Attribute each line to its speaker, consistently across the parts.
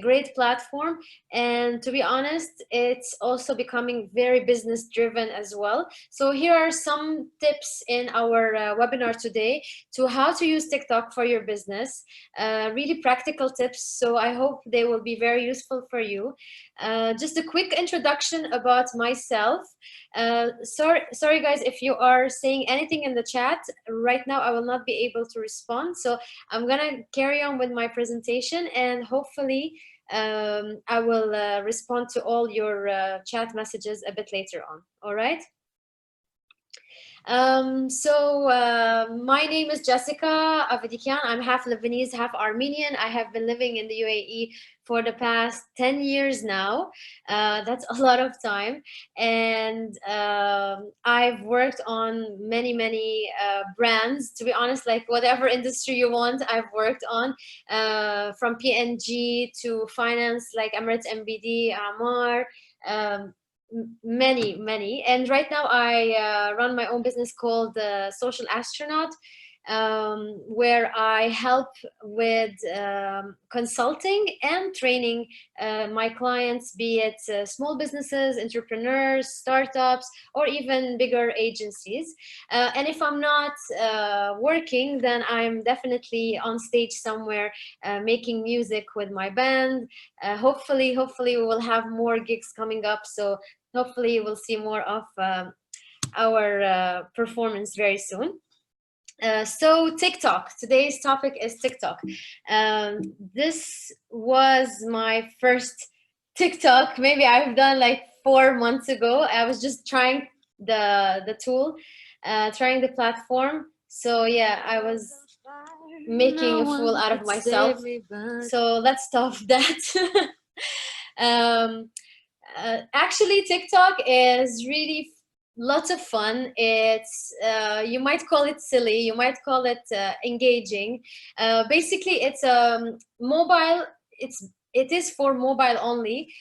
Speaker 1: great platform, and to be honest, it's also becoming very business driven as well. So here are some tips in our webinar today to how to use TikTok for your business. Really practical tips, so I hope they will be very useful for you. Just a quick introduction about myself. Sorry guys, if you are saying anything in the chat right now, I will not be able to respond, so I'm gonna carry on with my presentation, and hopefully I will respond to all your chat messages a bit later on. All right. My name is Jessica Avedikian. I'm half Lebanese, half Armenian. I have been living in the UAE for the past 10 years now. That's a lot of time. And I've worked on many brands. To be honest, like whatever industry you want, I've worked on, from PNG to finance, like Emirates MBD, Amar, many. And right now I run my own business called Social Astronaut, where I help with consulting and training my clients, be it small businesses, entrepreneurs, startups, or even bigger agencies. And if I'm not working, then I'm definitely on stage somewhere making music with my band. Hopefully we will have more gigs coming up, so hopefully we'll see more of our performance very soon. So TikTok, today's topic is TikTok. This was my first TikTok. Maybe I've done like 4 months ago. I was just trying the tool, trying the platform. So yeah, I was making a fool out of myself. So let's stop that. Actually, TikTok is really lots of fun. It's you might call it silly, you might call it engaging. Basically, it's mobile. It is for mobile only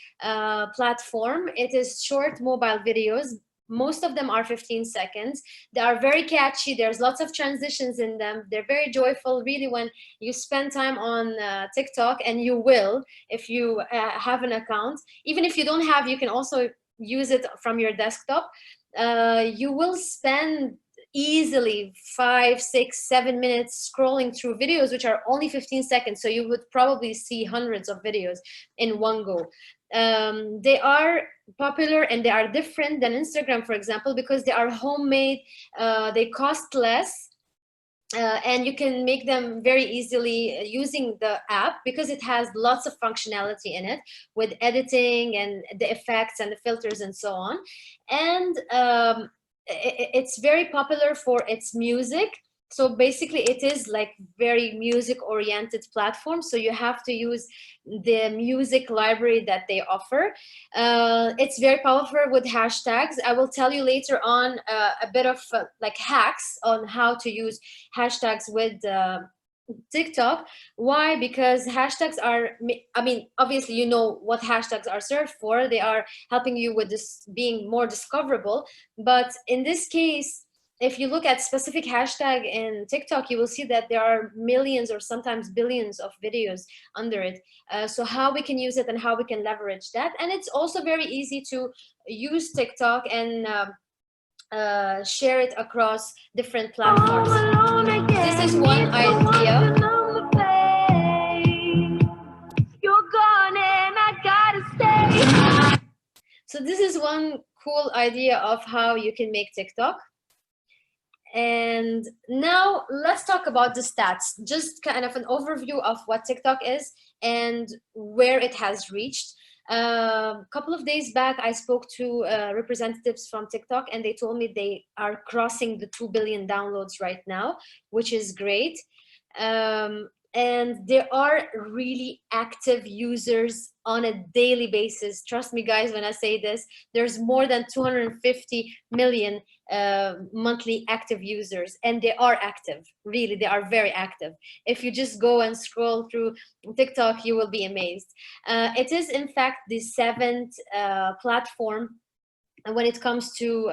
Speaker 1: platform. It is short mobile videos. Most of them are 15 seconds. They are very catchy. There's lots of transitions in them. They're very joyful. Really, when you spend time on TikTok, and you will if you have an account. Even if you don't have, you can also use it from your desktop. You will spend easily 5, 6, 7 minutes scrolling through videos which are only 15 seconds. So you would probably see hundreds of videos in one go. They are popular and they are different than Instagram, for example, because they are homemade. They cost less. And you can make them very easily using the app, because it has lots of functionality in it with editing and the effects and the filters and so on. And it's very popular for its music. So basically it is like very music oriented platform. So you have to use the music library that they offer. It's very powerful with hashtags. I will tell you later on a bit of like hacks on how to use hashtags with TikTok. Why? Because hashtags are, I mean, obviously you know what hashtags are served for. They are helping you with this being more discoverable. But in this case, if you look at specific hashtag in TikTok, you will see that there are millions or sometimes billions of videos under it. So how we can use it and how we can leverage that. And it's also very easy to use TikTok and share it across different platforms. This is one idea. So this is one cool idea of how you can make TikTok. And now let's talk about the stats, just kind of an overview of what TikTok is and where it has reached. A couple of days back, I spoke to representatives from TikTok, and they told me they are crossing the 2 billion downloads right now, which is great. And there are really active users on a daily basis. Trust me, guys, when I say this, there's more than 250 million monthly active users, and they are active. Really, they are very active. If you just go and scroll through TikTok, you will be amazed. It is, in fact, the 7th platform. And when it comes to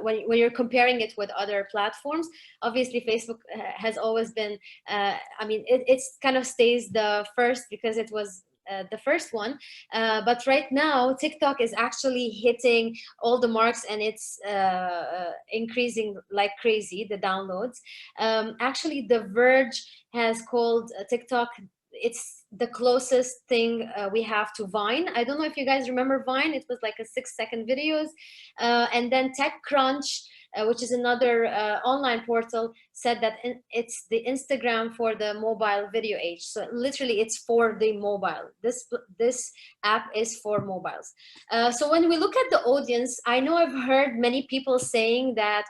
Speaker 1: when you're comparing it with other platforms, obviously Facebook has always been, I mean, it's kind of stays the first because it was the first one. But right now, TikTok is actually hitting all the marks, and it's increasing like crazy, the downloads. Actually, The Verge has called TikTok, it's the closest thing we have to Vine. I don't know if you guys remember Vine. It was like a 6-second videos. And then TechCrunch, which is another online portal, said that it's the Instagram for the mobile video age. So literally it's for the mobile. This app is for mobiles. So when we look at the audience, I know I've heard many people saying that,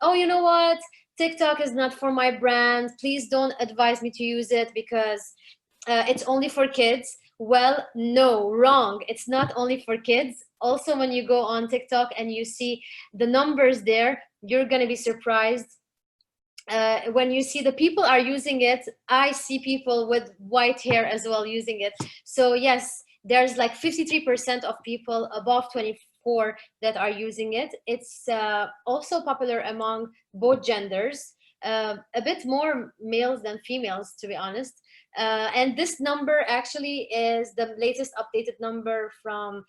Speaker 1: oh, you know what? TikTok is not for my brand. Please don't advise me to use it because it's only for kids. Well, no, wrong. It's not only for kids. Also, when you go on TikTok and you see the numbers there, you're going to be surprised. When you see the people are using it, I see people with white hair as well using it. So yes, there's like 53% of people above 24 that are using it. It's also popular among both genders, a bit more males than females, to be honest. And this number actually is the latest updated number from,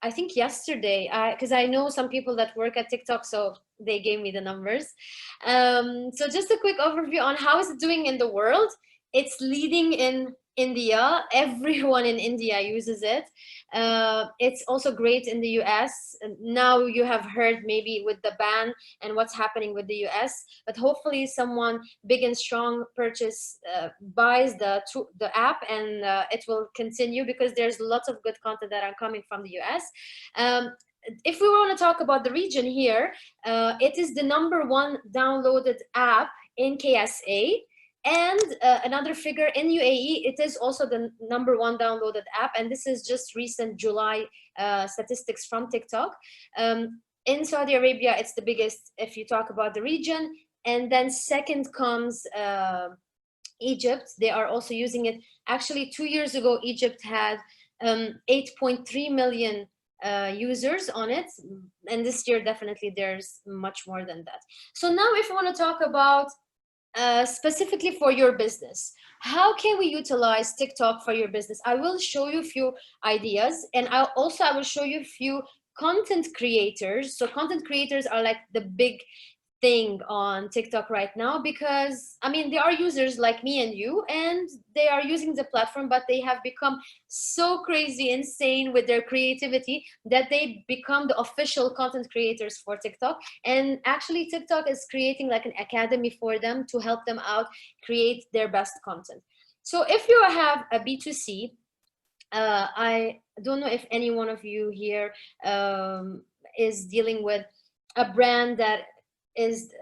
Speaker 1: I think, yesterday, because I know some people that work at TikTok, so they gave me the numbers. So just a quick overview on how is it doing in the world. It's leading in India. Everyone in India uses it. It's also great in the US. Now you have heard maybe with the ban and what's happening with the US, but hopefully someone big and strong buys the app, and it will continue because there's lots of good content that are coming from the US. If we want to talk about the region here, it is the #1 downloaded app in KSA. And another figure in UAE, it is also the #1 downloaded app. And this is just recent July statistics from TikTok. In Saudi Arabia, it's the biggest if you talk about the region. And then second comes Egypt. They are also using it. Actually, 2 years ago, Egypt had 8.3 million users on it. And this year, definitely, there's much more than that. So now if we want to talk about specifically for your business, how can we utilize TikTok for your business? I will show you a few ideas, and I will show you a few content creators. So content creators are like the big thing on TikTok right now, because I mean, they are users like me and you, and they are using the platform, but they have become so crazy insane with their creativity that they become the official content creators for TikTok. And actually TikTok is creating like an academy for them to help them out create their best content. So if you have a B2C, I don't know if any one of you here is dealing with a brand that is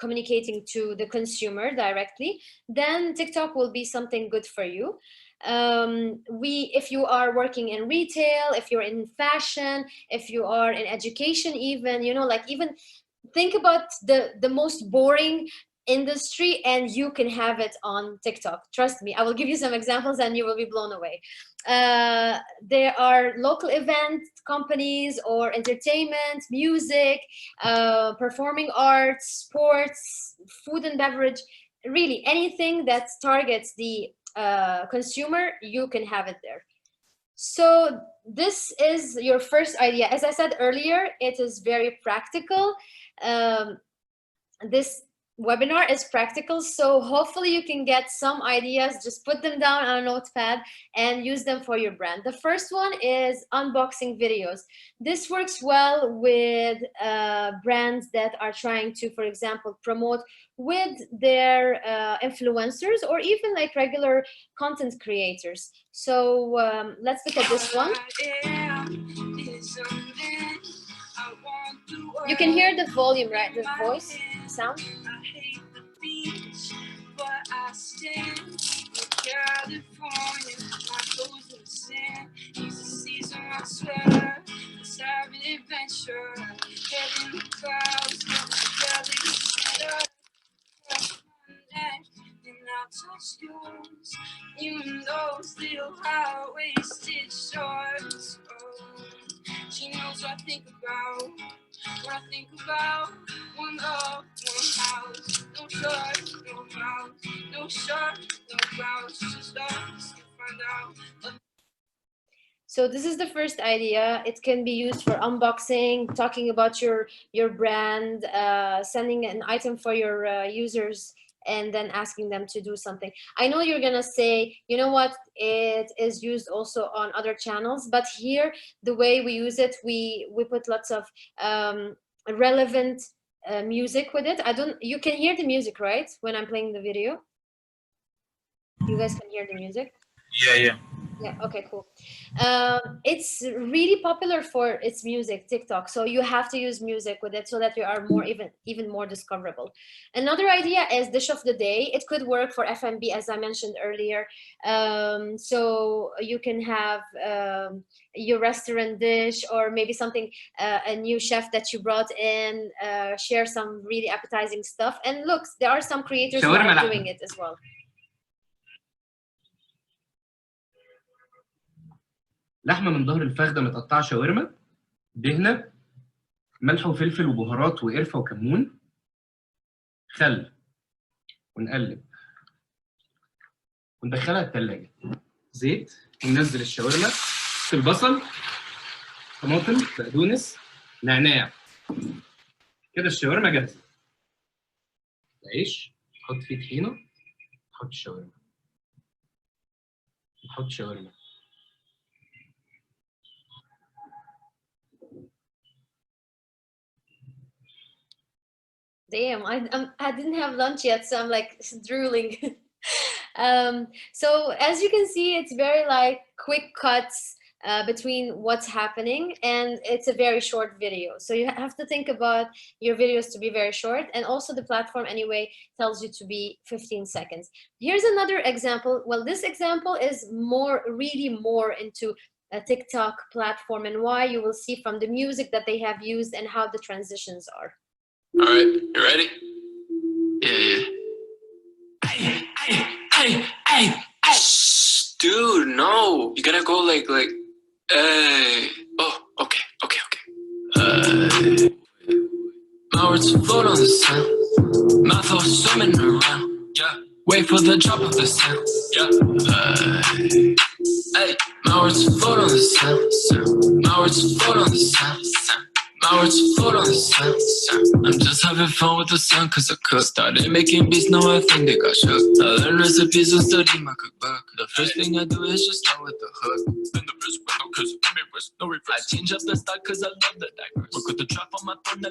Speaker 1: communicating to the consumer directly, then TikTok will be something good for you. If you are working in retail, if you're in fashion, if you are in education, even, you know, like, even think about the most boring industry and you can have it on TikTok. Trust me, I will give you some examples and you will be blown away. There are local event companies or entertainment, music, performing arts, sports, food and beverage, really anything that targets the consumer, you can have it there. So this is your first idea. As I said earlier, it is very practical. This webinar is practical, so hopefully you can get some ideas. Just put them down on a notepad and use them for your brand. The first one is unboxing videos. This works well with brands that are trying to, for example, promote with their influencers or even like regular content creators. So let's look at this one. You can hear the volume, right? The voice sound. But I stand in California, my toes in the sand. It's the season, I swear. Let's have an adventure. Head in the clouds, belly set up my neck, and I'll touch yours. Even those little high-waisted shorts. Oh, she knows what I think about. When I think about one love, one house, no choice, no house, no shirt, no blouse, just us. So this is the first idea. It can be used for unboxing, talking about your brand, sending an item for your users, and then asking them to do something. I know you're gonna say, you know what, it is used also on other channels, but here the way we use it, we put lots of relevant music with it. You can hear the music, right? When I'm playing the video, you guys can hear the music.
Speaker 2: Yeah.
Speaker 1: Yeah, okay, cool. It's really popular for its music, TikTok. So you have to use music with it so that you are more even more discoverable. Another idea is dish of the day. It could work for F&B, as I mentioned earlier. So you can have your restaurant dish, or maybe something, a new chef that you brought in, share some really appetizing stuff. And look, there are some creators who are doing it as well.
Speaker 2: لحمة من ظهر الفخدة متقطعة شاورما، دهنة، ملح وفلفل وبهارات وقرفة وكمون، خل، ونقلب وندخلها التلاجة. زيت، وننزل الشاورما، البصل، طماطم، بقدونس، نعناع. كده الشاورما جاهزة. العيش نحط فيه طحينة، نحط الشاورما، نحط شاورما.
Speaker 1: Damn, I didn't have lunch yet, so I'm like drooling. So as you can see, it's very like quick cuts between what's happening, and it's a very short video. So you have to think about your videos to be very short, and also the platform anyway tells you to be 15 seconds. Here's another example. Well, this example is really more into a TikTok platform, and why you will see from the music that they have used and how the transitions are.
Speaker 3: All right, you ready? Yeah. Hey. Dude, no. You gotta go like, oh, okay. My words float on the sound. My thoughts swimming around. Yeah. Wait for the drop of the sound. Yeah. Hey. My words float on the sound. My words float on the sound. My words float on the sun. I'm just having fun with the sun, cause I could. Started making beats, now I think they got shook. I learned recipes and study my cookbook. The first thing I do is just start with the hook. Then the verse with no kiss, with no reverse. I change up the style cause I love the diverse. Work with the trap on my phone.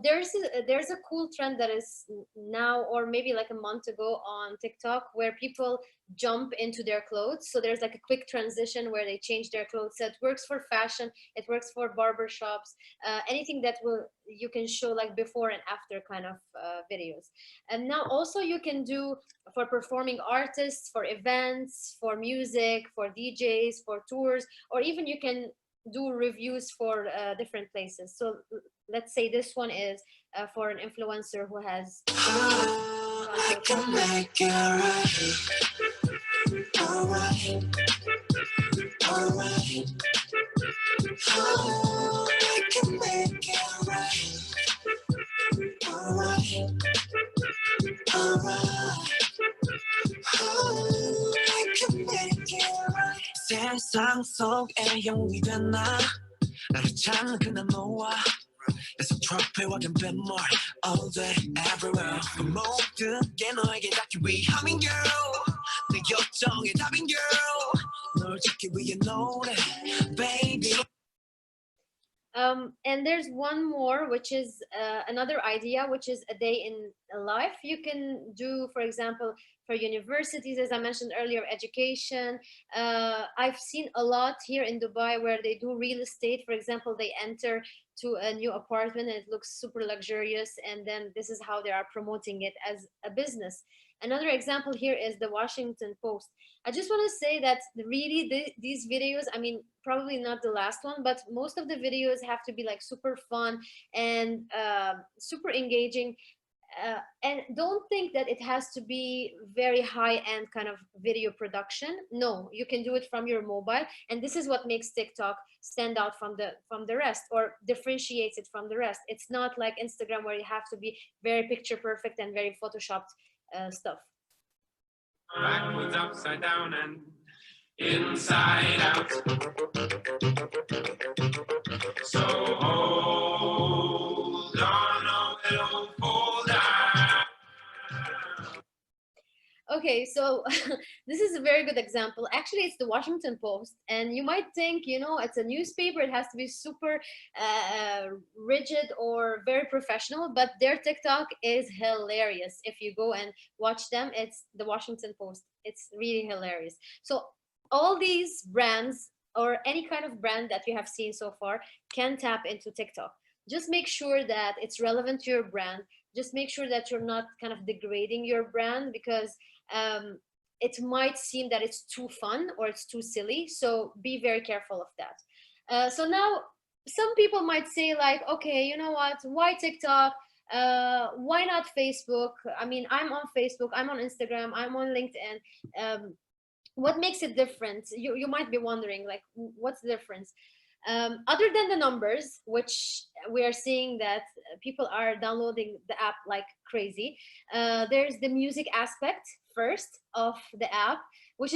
Speaker 1: There's a cool trend that is now, or maybe like a month ago, on TikTok, where people jump into their clothes. So there's like a quick transition where they change their clothes. So it works for fashion, it works for barber shops, anything that you can show like before and after kind of videos. And now also you can do for performing artists, for events, for music, for DJs, for tours, or even you can do reviews for different places. So let's say this one is for an influencer who has I can make it right. All right. Oh, I can make it right. All right. Oh, I can make it right. 세상 속에 영웅이 된 나 나를 찾는 그날 너와 It's a trophy walking bit more all day everywhere 그 모든 게 너에게 닿기 위함인 girl 내 요청에 답인 girl 널 찾기 위해 노래 baby. And there's one more, which is another idea, which is a day in life. You can do, for example, for universities, as I mentioned earlier, education. I've seen a lot here in Dubai where they do real estate. For example, they enter to a new apartment and it looks super luxurious, and then this is how they are promoting it as a business. Another example here is the Washington Post. I just want to say that really these videos, I mean, probably not the last one, but most of the videos have to be like super fun and super engaging. And don't think that it has to be very high-end kind of video production. No, you can do it from your mobile, and this is what makes TikTok stand out from the rest, or differentiates it from the rest. It's not like Instagram where you have to be very picture perfect and very photoshopped stuff.
Speaker 3: backwards, upside down, and inside out. So hold on, or it'll fall down.
Speaker 1: Okay, so this is a very good example. Actually, it's the Washington Post, and you might think, you know, it's a newspaper, it has to be super rigid or very professional, but their TikTok is hilarious. If you go and watch them, it's the Washington Post. It's really hilarious. So all these brands or any kind of brand that you have seen so far can tap into TikTok. Just make sure that it's relevant to your brand. Just make sure that you're not kind of degrading your brand, because it might seem that it's too fun or it's too silly. So be very careful of that. So now some people might say like, okay, you know what, why TikTok? Why not Facebook? I mean, I'm on Facebook, I'm on Instagram, I'm on LinkedIn. What makes it different? You might be wondering, like, what's the difference? Other than the numbers, which we are seeing that people are downloading the app like crazy, there's the music aspect first of the app, which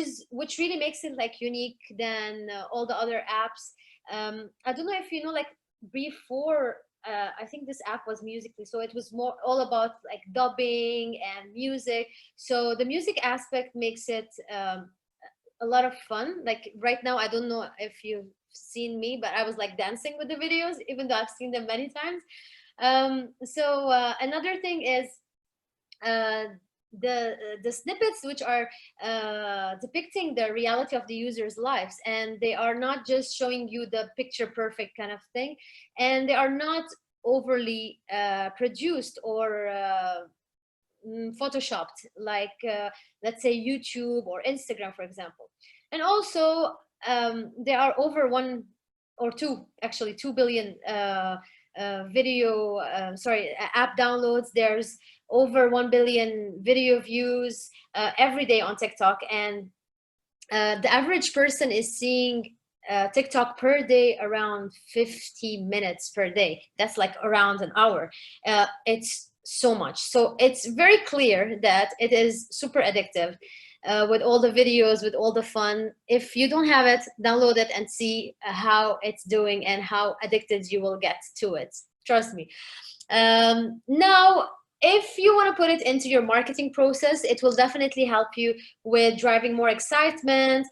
Speaker 1: really makes it like unique than all the other apps. I don't know if you know, like before, I think this app was Musically, so it was more all about like dubbing and music. So the music aspect makes it a lot of fun. Like right now, I don't know if you've seen me, but I was like dancing with the videos, even though I've seen them many times. So another thing is the snippets, which are depicting the reality of the users' lives, and they are not just showing you the picture perfect kind of thing, and they are not overly produced or photoshopped like let's say YouTube or Instagram, for example. And also there are over 2 billion video app downloads. There's over 1 billion video views every day on TikTok, and the average person is seeing TikTok per day around 50 minutes per day. That's like around an hour. It's so much. So it's very clear that it is super addictive with all the videos, with all the fun. If you don't have it, download it and see how it's doing and how addicted you will get to it. Trust me. Now, if you want to put it into your marketing process, it will definitely help you with driving more excitement,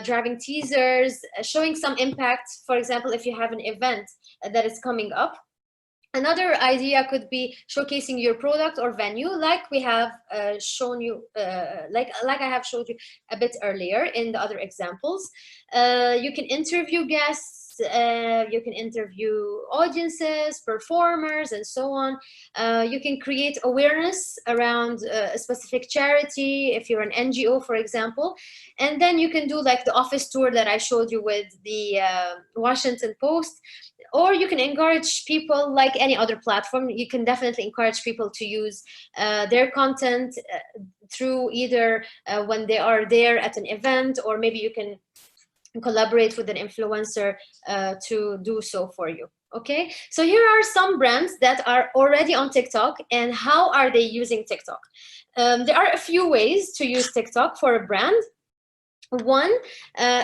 Speaker 1: driving teasers, showing some impact. For example, if you have an event that is coming up. Another idea could be showcasing your product or venue, like we have shown you, like I have showed you a bit earlier in the other examples. You can interview guests, you can interview audiences, performers, and so on. You can create awareness around a specific charity, if you're an NGO, for example. And then you can do like the office tour that I showed you with the Washington Post. Or you can encourage people, like any other platform, you can definitely encourage people to use their content through either when they are there at an event, or maybe you can collaborate with an influencer to do so for you. Okay, so here are some brands that are already on TikTok, and how are they using TikTok? There are a few ways to use TikTok for a brand. One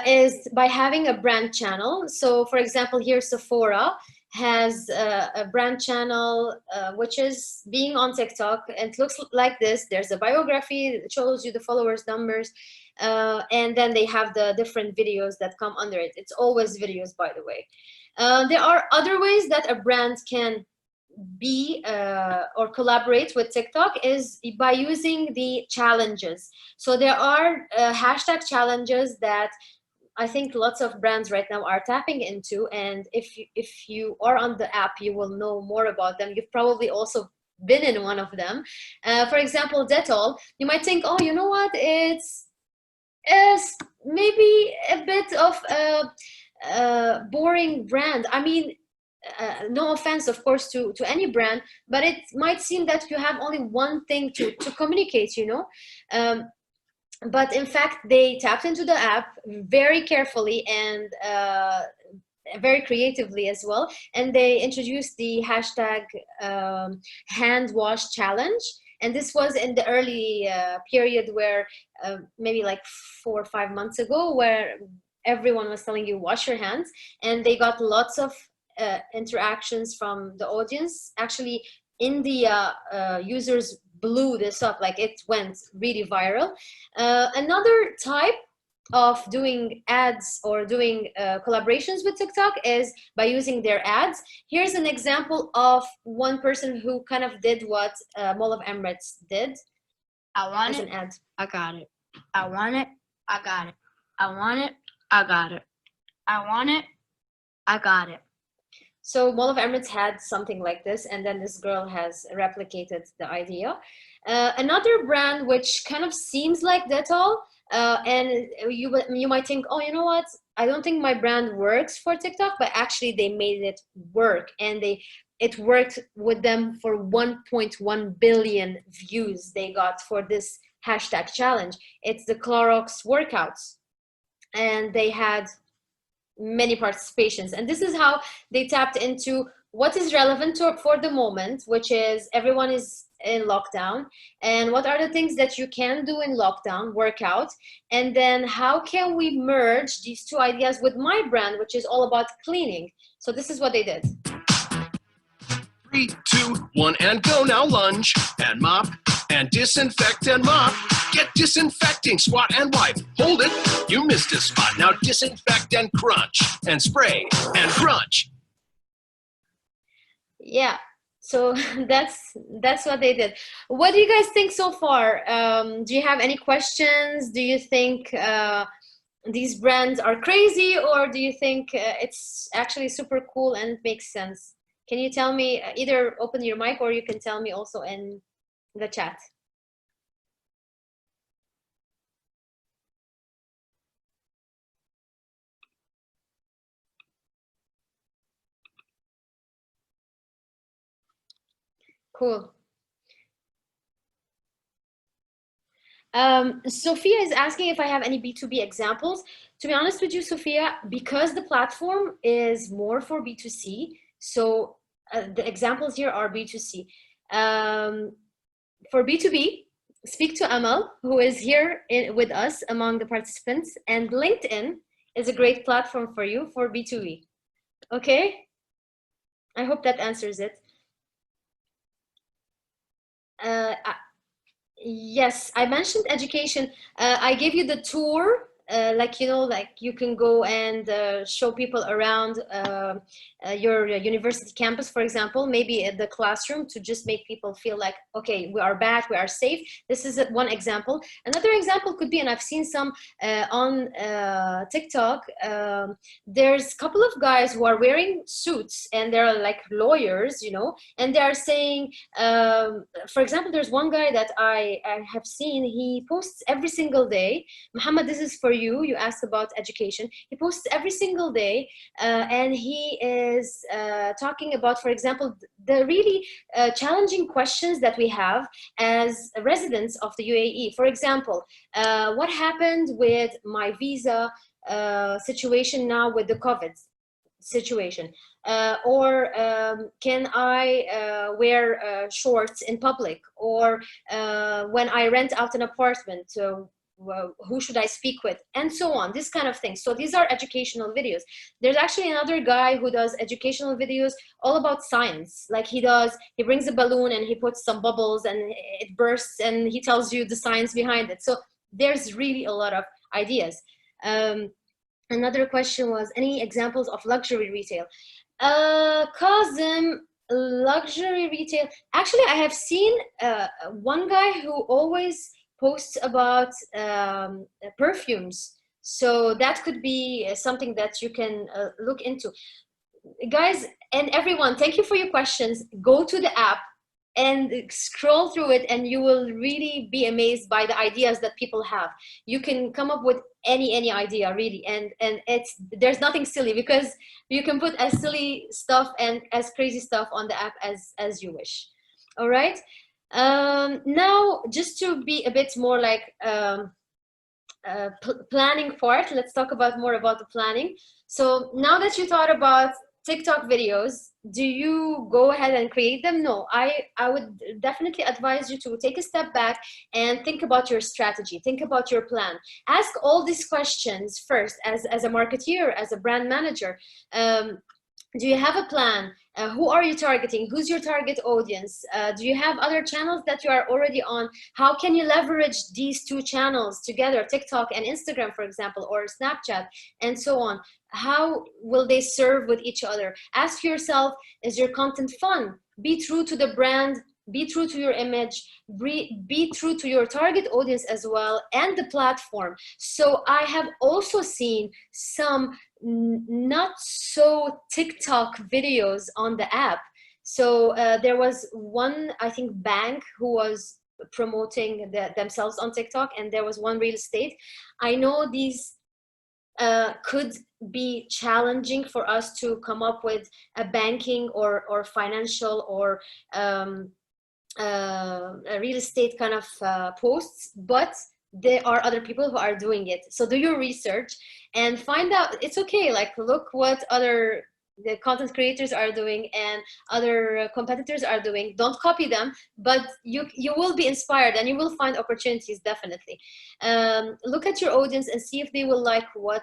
Speaker 1: is by having a brand channel. So for example, here Sephora has a brand channel which is being on TikTok, and it looks like this. There's a biography that shows you the followers numbers, and then they have the different videos that come under it. It's always videos, by the way. There are other ways that a brand can be or collaborate with TikTok is by using the challenges. So there are hashtag challenges that I think lots of brands right now are tapping into, and if you are on the app, you will know more about them. You've probably also been in one of them. For example, Dettol. You might think, oh, you know what, it's maybe a bit of a boring brand. I mean, no offense, of course, to any brand, but it might seem that you have only one thing to communicate, you know. But in fact, they tapped into the app very carefully and very creatively as well. And they introduced the hashtag hand wash challenge. And this was in the early period where maybe like 4 or 5 months ago, where everyone was telling you wash your hands, and they got lots of interactions from the audience. Actually, India users blew this up, like it went really viral. Another type of doing ads or doing collaborations with TikTok is by using their ads. Here's an example of one person who kind of did what Mall of Emirates did.
Speaker 4: I want
Speaker 1: as
Speaker 4: it.
Speaker 1: an ad.
Speaker 4: I got it. I want it. I got it. I want it. I got it. I want it. I got it.
Speaker 1: So Mall of Emirates had something like this, and then this girl has replicated the idea. Another brand which kind of seems like Dettol, and you might think, oh, you know what? I don't think my brand works for TikTok, but actually they made it work, and it worked with them for 1.1 billion views they got for this hashtag challenge. It's the Clorox workouts, and they had many participations, and this is how they tapped into what is relevant for the moment, which is everyone is in lockdown, and what are the things that you can do in lockdown, workout, and then how can we merge these two ideas with my brand, which is all about cleaning. So this is what they did.
Speaker 5: 3, 2, 1, and go. Now lunge and mop and disinfect and mop. Get disinfecting, squat and wipe. Hold it, you missed a spot. Now disinfect and crunch and spray and crunch.
Speaker 1: Yeah, so that's what they did. What do you guys think so far? Do you have any questions? Do you think these brands are crazy, or do you think it's actually super cool and it makes sense? Can you tell me, either open your mic or you can tell me also in the chat. Cool. Sophia is asking if I have any B2B examples. To be honest with you, Sophia, because the platform is more for B2C, so the examples here are B2C. For B2B, speak to Amal, who is here with us among the participants, and LinkedIn is a great platform for you for B2B. Okay? I hope that answers it. Yes, I mentioned education. I gave you the tour, like, you know, like you can go and show people around your university campus, for example, maybe at the classroom, to just make people feel like, okay, we are back, we are safe. This is one example. Another example could be, and I've seen some on TikTok, there's a couple of guys who are wearing suits, and they're like lawyers, you know, and they're saying, for example, there's one guy that I have seen, he posts every single day. Muhammad, this is for you. You asked about education. He posts every single day, and he is talking about, for example, the really challenging questions that we have as residents of the UAE. For example, what happened with my visa situation now with the COVID situation, or can I wear shorts in public, or when I rent out an apartment, who should I speak with, and so on, this kind of thing. So these are educational videos. There's actually another guy who does educational videos all about science. Like he brings a balloon and he puts some bubbles and it bursts, and he tells you the science behind it. So there's really a lot of ideas. Another question was, any examples of luxury retail? Kazim, luxury retail. Actually, I have seen one guy who always posts about perfumes. So that could be something that you can look into. Guys and everyone, thank you for your questions. Go to the app and scroll through it, and you will really be amazed by the ideas that people have. You can come up with any idea, really, and there's nothing silly, because you can put as silly stuff and as crazy stuff on the app as you wish. All right. Now, just to be a bit more like planning part, let's talk about more about the planning. So now that you thought about TikTok videos, do you go ahead and create them? No, I would definitely advise you to take a step back and think about your strategy, think about your plan. Ask all these questions first as a marketeer, as a brand manager. Do you have a plan? Who are you targeting? Who's your target audience? Do you have other channels that you are already on? How can you leverage these two channels together, TikTok and Instagram, for example, or Snapchat, and so on? How will they serve with each other? Ask yourself, is your content fun? Be true to the brand, be true to your image, be true to your target audience as well, and the platform. So I have also seen some not so TikTok videos on the app. So there was one, I think, bank who was promoting themselves on TikTok, and there was one real estate. I know these could be challenging for us to come up with a banking or financial or a real estate kind of posts, but there are other people who are doing it. So do your research and find out. It's okay, like look what other the content creators are doing and other competitors are doing. Don't copy them, but you will be inspired and you will find opportunities, definitely. Look at your audience and see if they will like what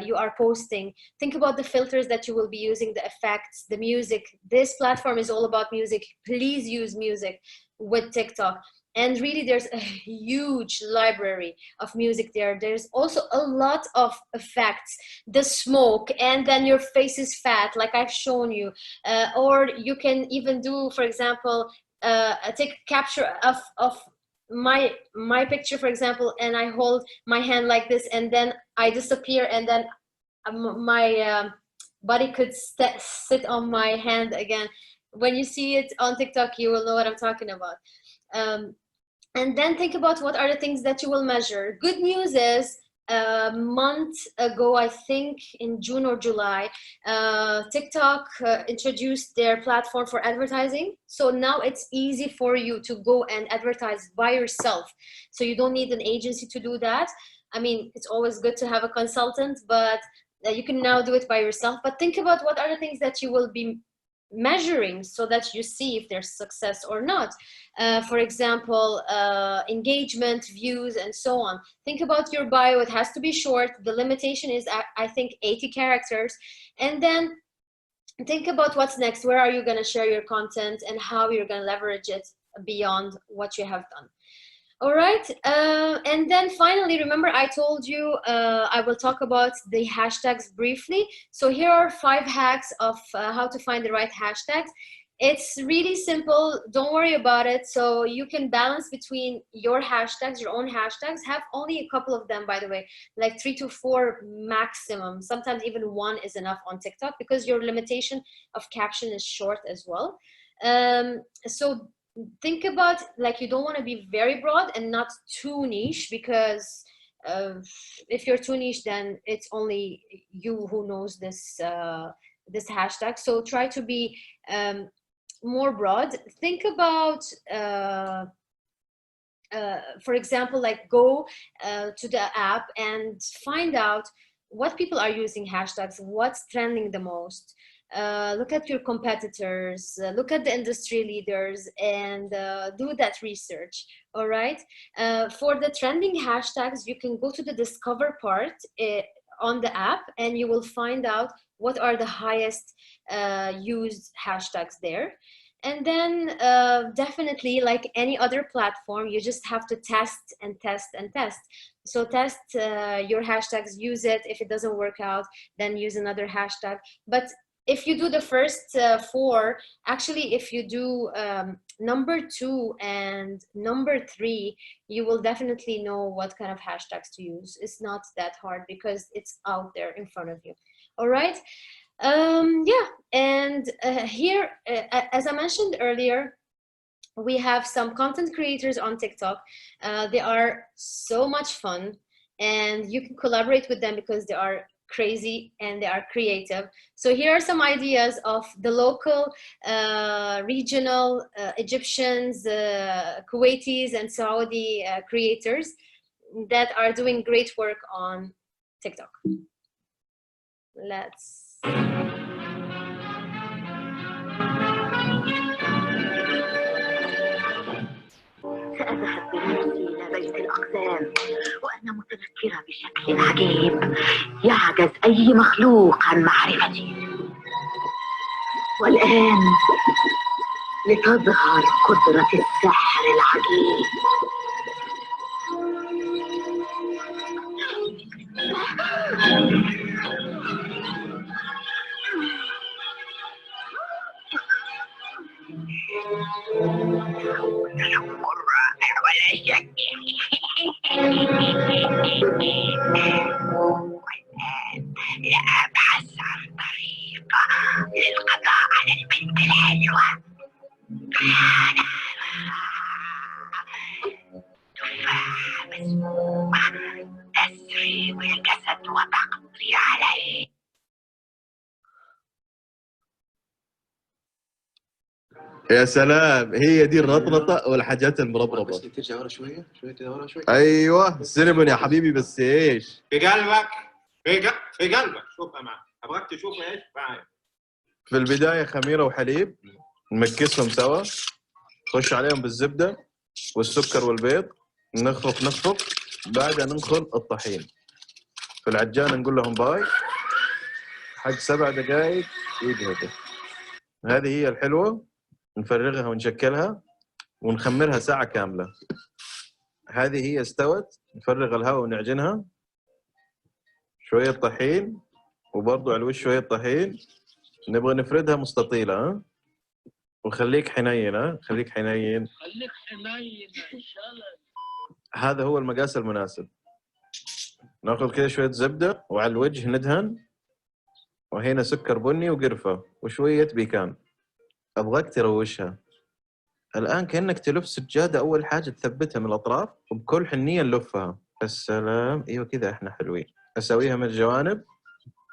Speaker 1: you are posting. Think about the filters that you will be using, the effects, the music. This platform is all about music. Please use music with TikTok. And really, there's a huge library of music there. There's also a lot of effects, the smoke, and then your face is fat, like I've shown you. Or you can even do, for example, take a capture of my picture, for example, and I hold my hand like this, and then I disappear, and then my body could sit on my hand again. When you see it on TikTok, you will know what I'm talking about. And then think about what are the things that you will measure. Good news is a month ago, I think in June or July, TikTok introduced their platform for advertising. So now it's easy for you to go and advertise by yourself. So you don't need an agency to do that. I mean, it's always good to have a consultant, but you can now do it by yourself. But think about what are the things that you will be measuring so that you see if there's success or not. For example, engagement, views, and so on. Think about your bio. It has to be short. The limitation is, I think, 80 characters. And then think about what's next. Where are you going to share your content and how you're going to leverage it beyond what you have done. All right, and then finally, remember I told you I will talk about the hashtags briefly. So here are 5 hacks of how to find the right hashtags. It's really simple, don't worry about it. So you can balance between your hashtags, your own hashtags. Have only a couple of them, by the way, like 3 to 4 maximum. Sometimes even 1 is enough on TikTok because your limitation of caption is short as well. So think about, like, you don't want to be very broad and not too niche, because if you're too niche, then it's only you who knows this this hashtag. So try to be more broad. Think about for example, like go to the app and find out what people are using hashtags, what's trending the most. Look at your competitors, look at the industry leaders, and do that research. All right. For the trending hashtags, you can go to the discover part on the app, and you will find out what are the highest used hashtags there. And then definitely, like any other platform, you just have to test and test and test. So test your hashtags, use it. If it doesn't work out, then use another hashtag. But if you do the first 4, actually, if you do number 2 and number 3, you will definitely know what kind of hashtags to use. It's not that hard because it's out there in front of you. All right. Yeah. And here, as I mentioned earlier, we have some content creators on TikTok. They are so much fun, and you can collaborate with them because they are crazy and they are creative. So here are some ideas of the local, regional Egyptians, Kuwaitis, and Saudi creators that are doing great work on TikTok. Let's
Speaker 6: أذهب بنفسي إلى بيت الأقزام وأنا متنكرة بشكل عجيب يعجز أي مخلوق عن معرفتي. والآن لتظهر قدرة السحر العجيب. لأبحث عن طريقة للقضاء على البنت الحلوة. تفاحة مسمومة تسري بالجسد وتقضي عليه.
Speaker 7: يا سلام، هي دي الرطرطة والحاجات المربربة.
Speaker 8: بس ترجع ورا شويه كده ورا شويه.
Speaker 7: ايوه سينمون يا حبيبي، بس ايش
Speaker 8: في قلبك في قلبك شوفها معي، ابغاك تشوفها ايش معي.
Speaker 7: في البداية خميرة وحليب نمكسهم سوا، نخش عليهم بالزبدة والسكر والبيض، نخفق بعدها ننخل الطحين في العجان، نقول لهم باي حق 7 دقائق يجهزوا. هذه هي الحلوة، نفرغها ونشكلها ونخمرها ساعة كاملة. هذه هي استوت، نفرغ الهواء ونعجنها. شوية طحين وبرضو على الوش شوية طحين. نبغى نفردها مستطيلة، ها؟ وخليك حنين، ها؟ خليك حنين
Speaker 3: ان شاء الله.
Speaker 7: هذا هو المقاس المناسب. ناخذ كذا شوية زبدة وعلى الوجه ندهن، وهنا سكر بني وقرفة وشوية بيكان. أبغاك تروشها الآن كأنك تلف سجادة. أول حاجة تثبتها من الأطراف وبكل حنية نلفها. السلام، أيوة كذا إحنا حلوين. أسويها من الجوانب،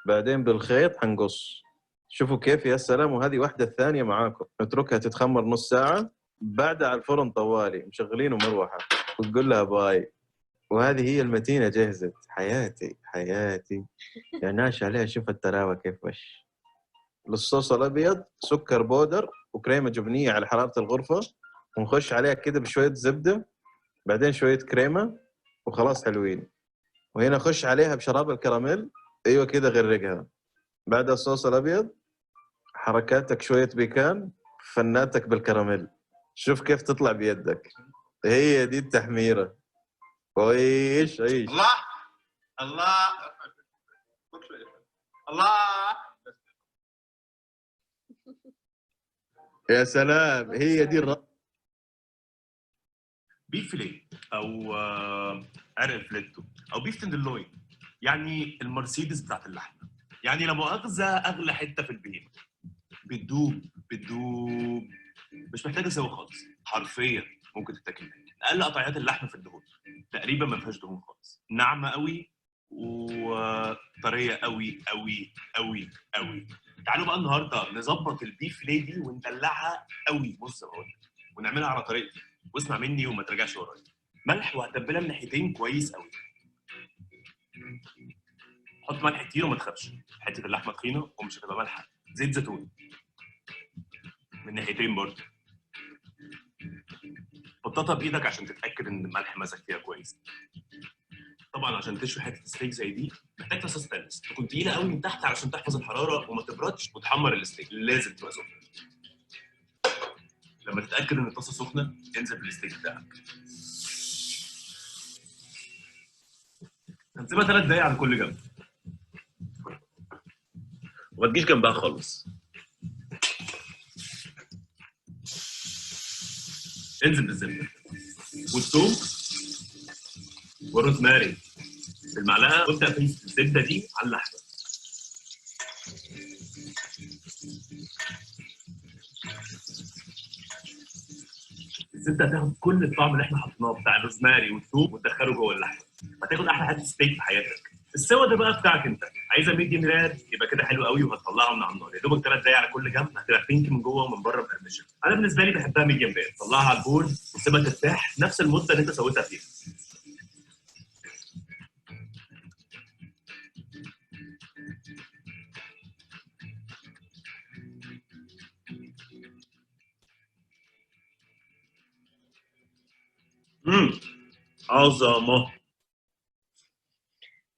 Speaker 7: بعدين بالخيط حنقص. شوفوا كيف، يا سلام. وهذه واحدة الثانية معاكم. نتركها تتخمر نص ساعة، بعدها على الفرن طوالي مشغلين ومروحة، وتقول لها باي. وهذه هي المتينة جهزت. حياتي حياتي يا ناش عليها. شوف التراوة كيف وش. للصوص الأبيض سكر بودر وكريمة جبنية على حرارة الغرفة، ونخش عليها كده بشوية زبدة، بعدين شوية كريمة، وخلاص حلوين. وهنا خش عليها بشراب الكراميل. أيوة كده غرقها. بعد الصوص الأبيض حركاتك شوية بيكان، فناتك بالكراميل. شوف كيف تطلع بيدك. هي دي التحميرة. وعيش عيش.
Speaker 8: الله الله الله.
Speaker 7: يا سلام، هي دي
Speaker 9: بيف فيليه او عرق فليتو او بيف تندلوين، يعني المرسيدس بتاعت اللحمه، يعني لا مؤاخذه اغلى حته في البيت. بتدوب مش محتاجه سوا خالص، حرفيا ممكن تتاكل منها. اقل قطعيات اللحمه في الدهون تقريبا ما فيهاش دهون خالص، ناعمه قوي وطريه قوي قوي قوي قوي. تعالوا بقى النهارده نظبط البيف فيليه دي وندلعها قوي. بص بقول ونعملها على طريقتي، واسمع مني وما ترجعش ورايا. ملح وهتبلها من ناحيتين كويس قوي. حط ملح كتير وما تخافش، حته اللحمه تخينه ومش هتبقى مالحه. زيت زيتون من ناحيتين برضه. بططها بايدك عشان تتاكد ان الملح مسك فيها كويس. طبعا عشان تشوي حته ستيك زي دي محتاج طاسه ستانلس تكون تقيله قوي من تحت علشان تحفظ الحراره وما تبردش وتحمر الستيك. لازم تبقى سخنه. لما تتاكد ان الطاسه سخنه انزل بالستيك بتاعك. هنسيبها 3 دقايق على كل جنب، وما تجيش جنبها خالص. انزل بالزبده والثوم والروزماري بالمعلقه، وابدا في الزبده دي على اللحمه. الزبده هتاخد كل الطعم اللي احنا حطيناه بتاع الروزماري والثوم وتدخله جوه اللحمه، هتاخد احلى حته ستيك في حياتك. السوا ده بقى بتاعك انت، عايزه ميديم رير يبقى كده حلو قوي، وهتطلعها من على النار يا دوبك 3 دقايق على كل جنب، هتبقى بينك من جوه ومن بره مقرمشه. انا بالنسبه لي بحبها ميديم رير. طلعها على البورد وسيبها ترتاح نفس المده اللي انت سويتها فيها.
Speaker 8: عظمة.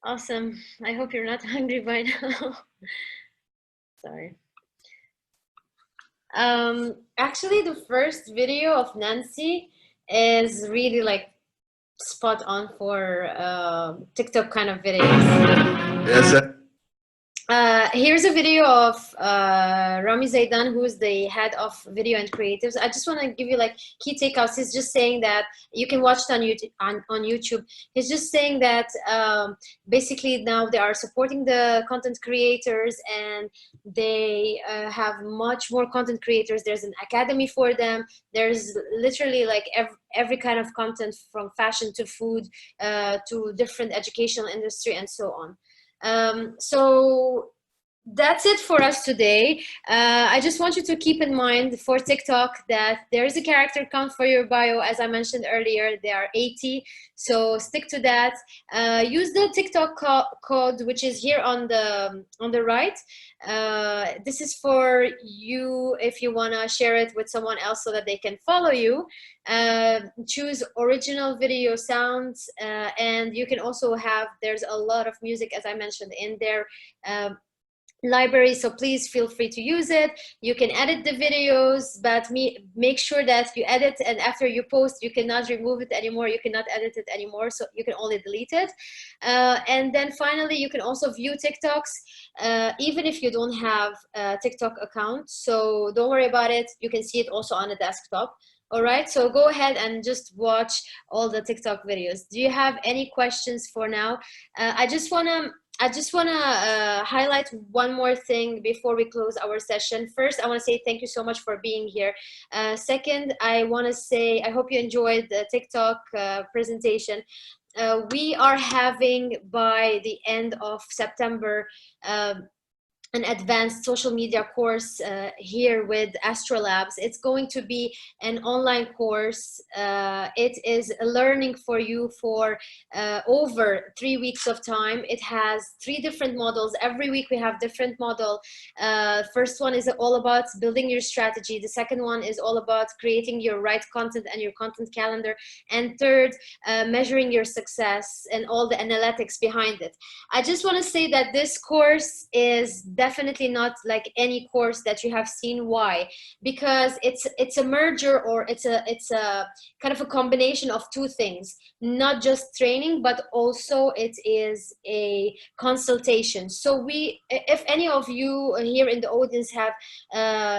Speaker 1: Awesome. I hope you're not hungry by now. Sorry. Actually, the first video of Nancy is really like spot on for TikTok kind of videos.
Speaker 7: Yes.
Speaker 1: Here's a video of Rami Zaidan, who's the head of video and creatives. I just want to give you like key takeouts. He's just saying that you can watch it on YouTube. On YouTube, he's just saying that basically now they are supporting the content creators, and they have much more content creators. There's an academy for them. There's literally like every kind of content, from fashion to food to different educational industry and so on. So that's it for us today. I just want you to keep in mind for TikTok that there is a character count for your bio. As I mentioned earlier, there are 80, so stick to that. Use the TikTok code, which is here on the right. This is for you if you want to share it with someone else so that they can follow you. Choose original video sounds, and you can also have, there's a lot of music, as I mentioned, in their library, so please feel free to use it. You can edit the videos, but make sure that you edit, and after you post, you cannot remove it anymore, you cannot edit it anymore, so you can only delete it. And then finally, you can also view TikToks even if you don't have a TikTok account, so don't worry about it. You can see it also on the desktop. All right, so go ahead and just watch all the TikTok videos. Do you have any questions for now? I just wanna highlight one more thing before we close our session. First, I want to say thank you so much for being here. Second, I want to say I hope you enjoyed the TikTok presentation. We are having, by the end of September, an advanced social media course here with Astrolabs. It's going to be an online course. It is a learning for you for over 3 weeks of time. It has 3 different models. Every week we have different model. First one is all about building your strategy. The second one is all about creating your right content and your content calendar. And third, measuring your success and all the analytics behind it. I just want to say that this course is definitely not like any course that you have seen. Why? Because it's a merger, or it's a kind of a combination of 2 things, not just training, but also it is a consultation. So if any of you here in the audience have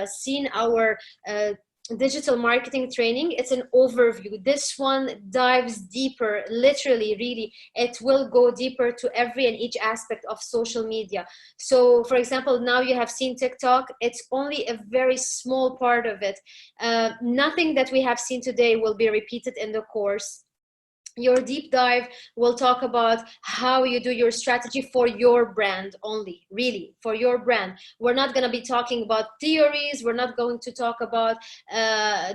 Speaker 1: seen our digital marketing training, it's an overview. This one dives deeper, literally, really, it will go deeper to every and each aspect of social media. So for example, now you have seen TikTok, it's only a very small part of it. Nothing that we have seen today will be repeated in the course. Your deep dive will talk about how you do your strategy for your brand only, really, for your brand. We're not going to be talking about theories. We're not going to talk about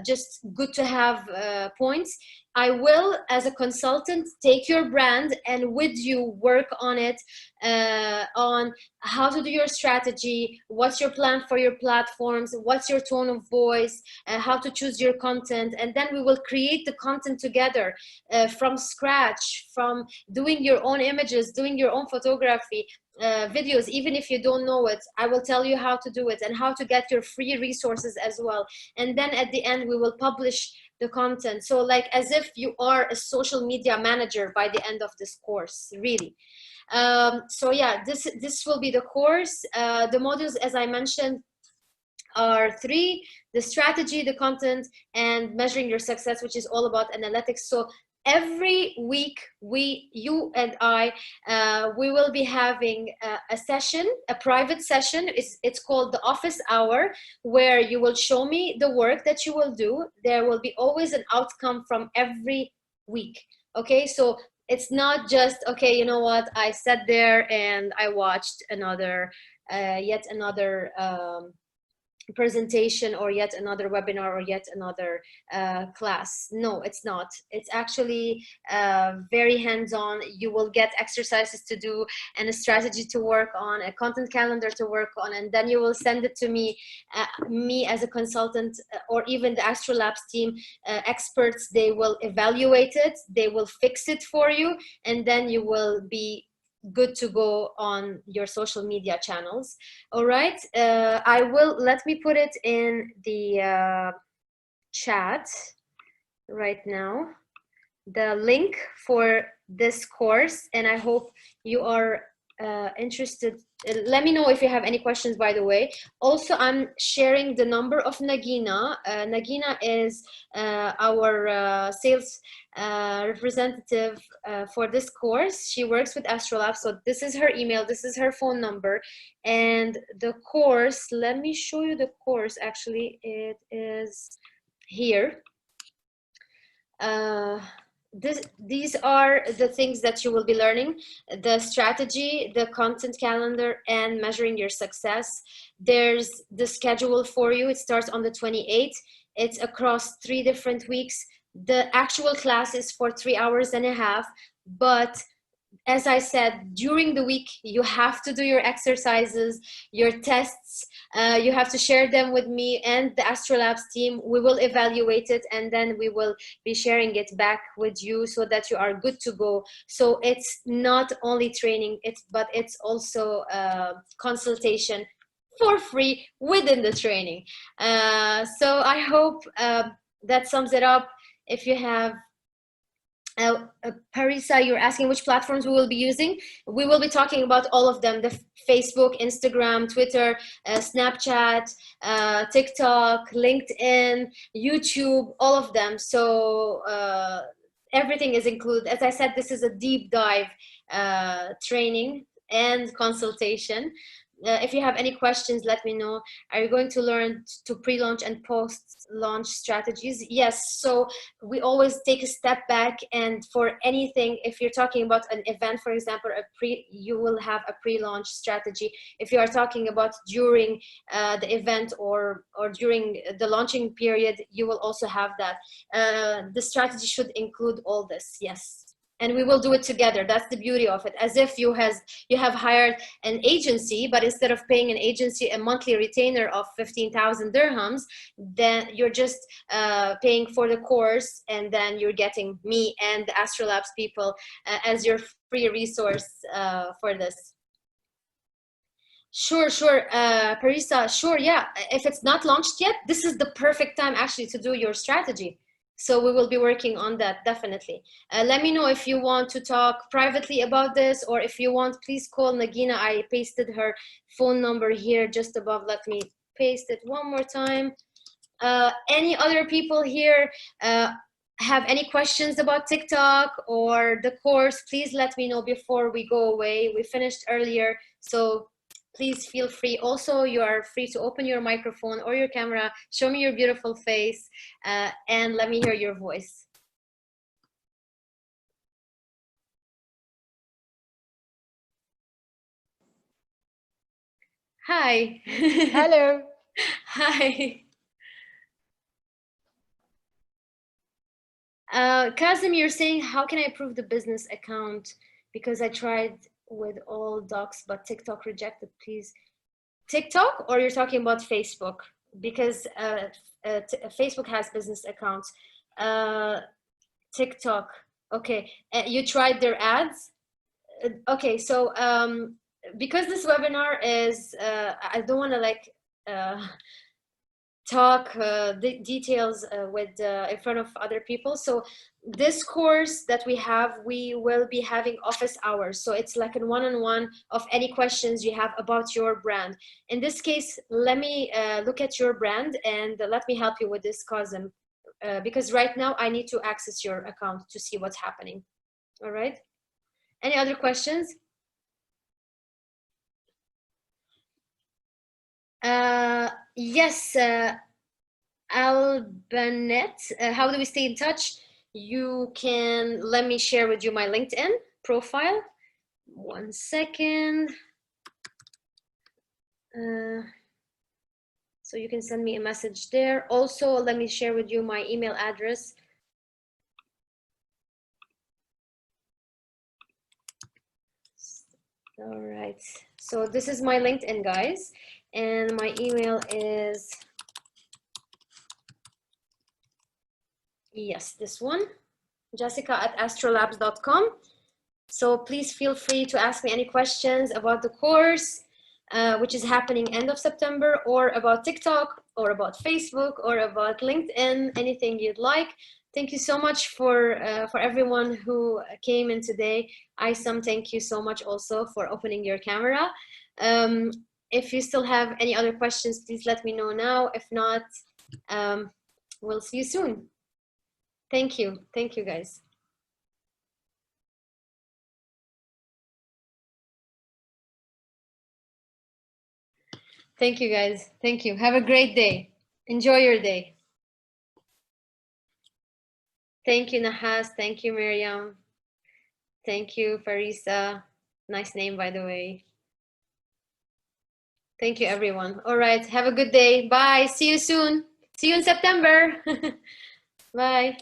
Speaker 1: just good to have points. I will, as a consultant, take your brand and with you work on it, on how to do your strategy, what's your plan for your platforms, what's your tone of voice, how to choose your content, and then we will create the content together from scratch, from doing your own images, doing your own photography, videos. Even if you don't know it, I will tell you how to do it and how to get your free resources as well. And then at the end, we will publish the content. So like as if you are a social media manager by the end of this course, really. So yeah, this will be the course. The modules, as I mentioned, are 3: the strategy, the content, and measuring your success, which is all about analytics. So every week, you and I, we will be having a session, a private session. It's called the office hour, where you will show me the work that you will do. There will be always an outcome from every week. Okay, so it's not just, okay, you know what, I sat there and I watched another, yet another presentation or yet another webinar or yet another class. No, it's not. It's actually very hands-on. You will get exercises to do and a strategy to work on, a content calendar to work on, and then you will send it to me, me as a consultant, or even the Astrolabs team experts. They will evaluate it, they will fix it for you, and then you will be good to go on your social media channels. All right, let me put it in the chat right now, the link for this course, and I hope you are interested. Let me know if you have any questions, by the way. Also, I'm sharing the number of Nagina. Nagina is our sales representative for this course. She works with Astrolabs, so this is her email, this is her phone number, and the course, let me show you the course. Actually, it is here. These are the things that you will be learning: the strategy, the content calendar, and measuring your success. There's the schedule for you. It starts on the 28th. It's across 3 different weeks. The actual class is for 3.5 hours, but as I said, during the week, you have to do your exercises, your tests. You have to share them with me and the Astrolabs team. We will evaluate it, and then we will be sharing it back with you so that you are good to go. So it's not only training, but it's also consultation for free within the training. So I hope that sums it up. If you have Parisa, you're asking which platforms we will be using. We will be talking about all of them: the Facebook, Instagram, Twitter, Snapchat, TikTok, LinkedIn, YouTube, all of them. So everything is included. As I said, this is a deep dive training and consultation. If you have any questions, let me know. Are you going to learn to pre-launch and post-launch strategies? Yes, so we always take a step back, and for anything, if you're talking about an event, for example, you will have a pre-launch strategy. If you are talking about during the event or during the launching period, you will also have that. The strategy should include all this, yes. And we will do it together. That's the beauty of it. As if you have hired an agency, but instead of paying an agency a monthly retainer of 15,000 dirhams, then you're just paying for the course, and then you're getting me and the Astrolabs people as your free resource for this. Sure, Parisa, sure, yeah. If it's not launched yet, this is the perfect time actually to do your strategy. So we will be working on that, definitely. Let me know if you want to talk privately about this, or if you want, please call Nagina. I pasted her phone number here just above. Let me paste it one more time. Any other people here have any questions about TikTok or the course? Please let me know before we go away. We finished earlier, so please feel free. Also, you are free to open your microphone or your camera, show me your beautiful face, and let me hear your voice. Hi.
Speaker 10: Hello.
Speaker 1: Hi. Kazim, you're saying, how can I approve the business account? Because I tried with all docs, but TikTok rejected, please. TikTok, or you're talking about Facebook? Because Facebook has business accounts. TikTok, okay. You tried their ads? Okay, so because this webinar is, I don't want to like talk the details with in front of other people. So this course that we have, we will be having office hours. So it's like a one-on-one of any questions you have about your brand. In this case, let me look at your brand and let me help you with this, Kazim, because right now I need to access your account to see what's happening. All right. Any other questions? Yes, Albanet, how do we stay in touch? You can, let me share with you my LinkedIn profile. One second. So So you can send me a message there. Also, let me share with you my email address. All right, so this is my LinkedIn, guys, and my email is, yes, this one, jessica@astrolabs.com. So please feel free to ask me any questions about the course, which is happening end of September, or about TikTok, or about Facebook, or about LinkedIn, anything you'd like. Thank you so much for everyone who came in today. Isam, thank you so much also for opening your camera. If you still have any other questions, please let me know now. If not, we'll see you soon. Thank you. Thank you, guys. Thank you, guys. Thank you. Have a great day. Enjoy your day. Thank you, Nahas. Thank you, Miriam. Thank you, Farisa. Nice name, by the way. Thank you, everyone. All right. Have a good day. Bye. See you soon. See you in September. Bye.